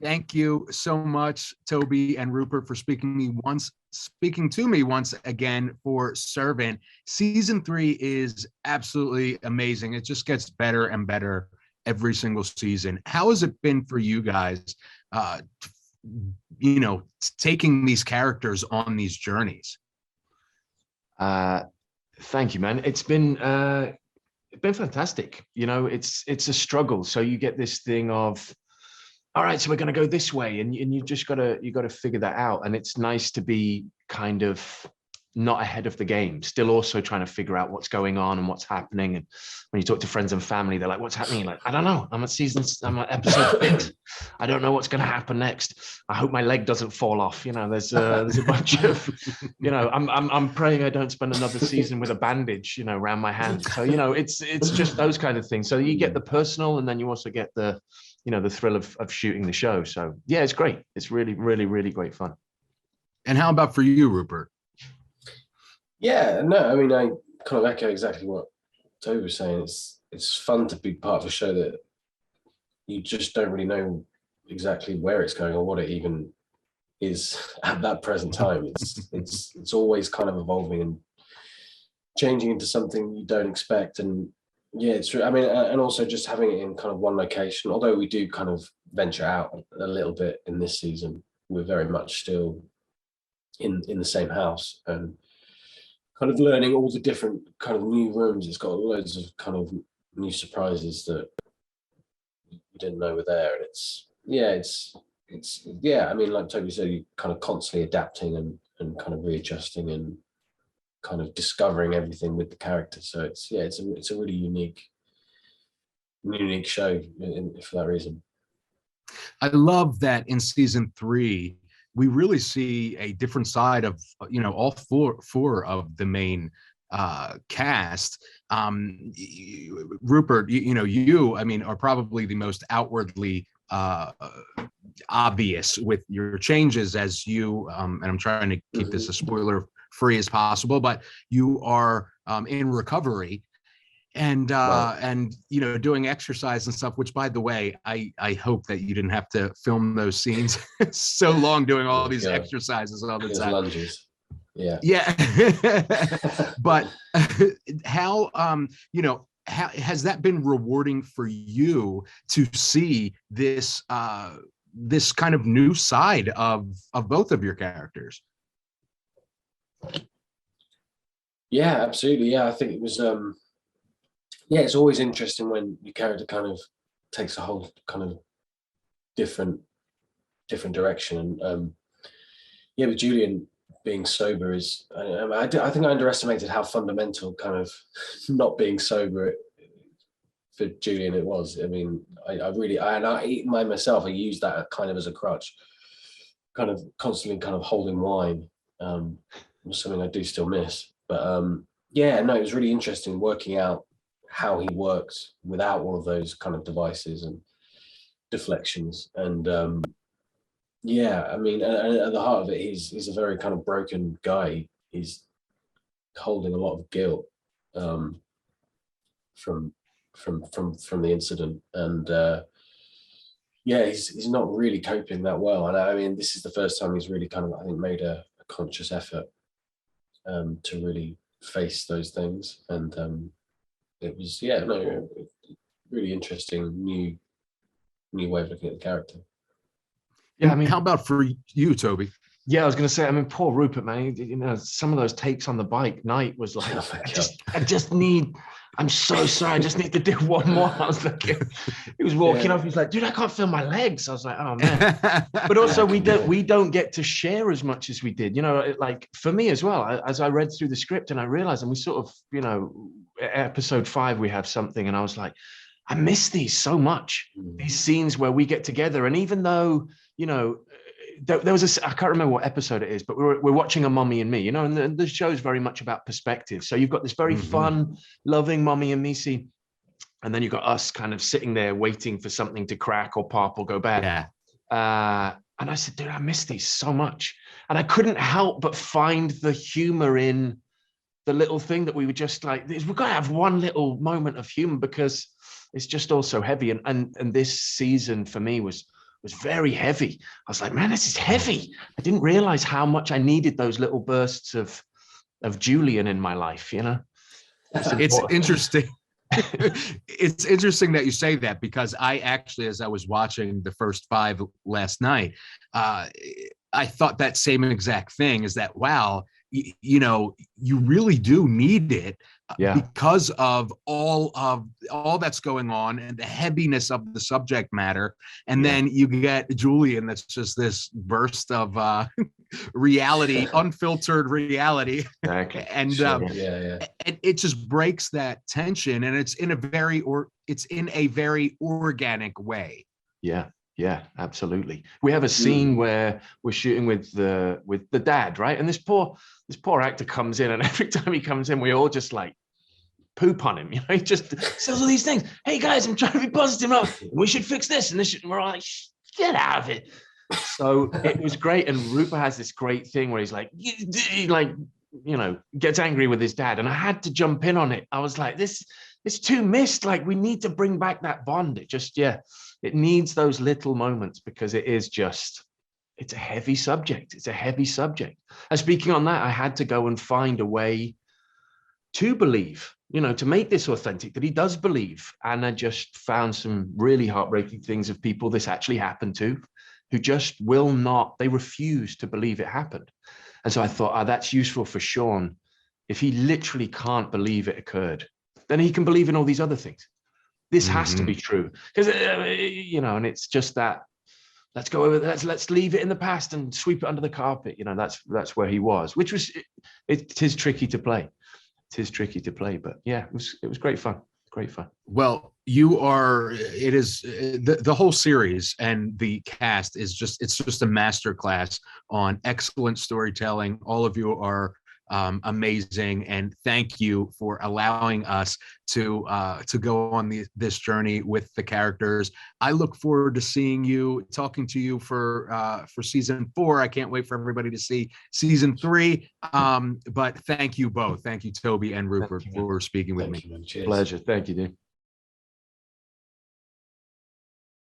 Thank you so much, Toby and Rupert, for speaking to me once again for Servant. Season 3 is absolutely amazing. It just gets better and better every single season. How has it been for you guys, uh, taking these characters on these journeys? Thank you, man. It's been fantastic. It's a struggle. So you get this thing of, all right, so we're going to go this way, and you just gotta figure that out. And it's nice to be kind of not ahead of the game, still also trying to figure out what's going on and what's happening. And when you talk to friends and family, they're like, "What's happening?" You're like, I don't know. I'm at episode 6. I don't know what's going to happen next. I hope my leg doesn't fall off. There's a bunch of, I'm praying I don't spend another season with a bandage, around my hand. So it's just those kind of things. So you get the personal, and then you also get the thrill of shooting the show. So yeah, it's great. It's really, really, really great fun. And how about for you, Rupert? Yeah, no, I mean, I kind of echo exactly what Toby was saying. It's fun to be part of a show that you just don't really know exactly where it's going or what it even is at that present time. It's always kind of evolving and changing into something you don't expect. And yeah, it's true. I mean, and also just having it in kind of one location, although we do kind of venture out a little bit in this season, we're very much still in the same house and kind of learning all the different kind of new rooms. It's got loads of kind of new surprises that you didn't know were there. And I mean, like Toby said, you're kind of constantly adapting and kind of readjusting and kind of discovering everything with the character. So it's a really unique show for that reason. I love that in season 3 we really see a different side of all four of the main cast. Rupert, you I mean are probably the most outwardly obvious with your changes as you and I'm trying to keep this as spoiler free as possible, but you are in recovery and doing exercise and stuff, which by the way, I hope that you didn't have to film those scenes so long doing all these exercises all the time. Lunges. Yeah. But how has that been rewarding for you to see this this kind of new side of both of your characters? Yeah, absolutely. Yeah, I think it was it's always interesting when your character kind of takes a whole kind of different direction. And with Julian being sober is, I think I underestimated how fundamental kind of not being sober for Julian it was. I mean, I myself, I use that kind of as a crutch, kind of constantly kind of holding wine, was something I do still miss. But it was really interesting working out how he works without all of those kind of devices and deflections. And I mean, and at the heart of it, he's a very kind of broken guy. He's holding a lot of guilt from the incident, and he's not really coping that well. And I mean, this is the first time he's really kind of, I think, made a conscious effort to really face those things. And it was really interesting new way of looking at the character. Yeah, I mean, how about for you, Toby? Yeah, I was going to say, I mean, poor Rupert, man. Some of those takes on the bike night was like, I'm so sorry, I just need to do one more. I was like, he was walking off. He's like, dude, I can't feel my legs. I was like, oh man. But also, we don't get to share as much as we did. Like for me as well. As I read through the script and I realized, and we sort of, episode 5, we have something, and I was like, I miss these so much. These scenes where we get together, and even though, there was I can't remember what episode it is, but we're watching a Mummy and Me, and the show's very much about perspective. So you've got this very fun, loving Mummy and Me scene, and then you've got us kind of sitting there waiting for something to crack or pop or go bad. Yeah. And I said, dude, I miss these so much, and I couldn't help but find the humor in the little thing that we were just like, we've got to have one little moment of humor because it's just all so heavy. And this season for me was was very heavy. I was like, man, this is heavy. I didn't realize how much I needed those little bursts of Julian in my life, you know. It's interesting. It's interesting that you say that, because I actually, as I was watching the first 5 last night, I thought that same exact thing, is that, wow, you know, you really do need it, because of all that's going on and the heaviness of the subject matter. And then you get Julian, that's just this burst of reality, unfiltered reality. Exactly. And it just breaks that tension, and it's in a very organic way. Yeah, absolutely. We have a scene where we're shooting with the dad, right? And this poor actor comes in, and every time he comes in, we all just like poop on him. You know, he just says all these things. Hey guys, I'm trying to be positive. We should fix this and this. And we're all like, get out of it. So it was great. And Rupert has this great thing where he's like, gets angry with his dad. And I had to jump in on it. I was like, it's too missed. Like, we need to bring back that bond. It just, it needs those little moments, because it's a heavy subject. It's a heavy subject. And speaking on that, I had to go and find a way to believe, you know, to make this authentic, that he does believe. And I just found some really heartbreaking things of people this actually happened to, who just they refuse to believe it happened. And so I thought, that's useful for Sean. If he literally can't believe it occurred, then he can believe in all these other things. This has to be true, because you know, and it's just that. Let's go over. Let's leave it in the past and sweep it under the carpet. You know, that's where he was, which was it is tricky to play. It is tricky to play, but yeah, it was great fun. Great fun. Well, it is the whole series, and the cast is just a masterclass on excellent storytelling. All of you are amazing, and thank you for allowing us to go on this journey with the characters. I look forward to talking to you for season 4. I can't wait for everybody to see season 3. But thank you both. Thank you, Toby and Rupert, for speaking with me. Pleasure. Thank you, dude.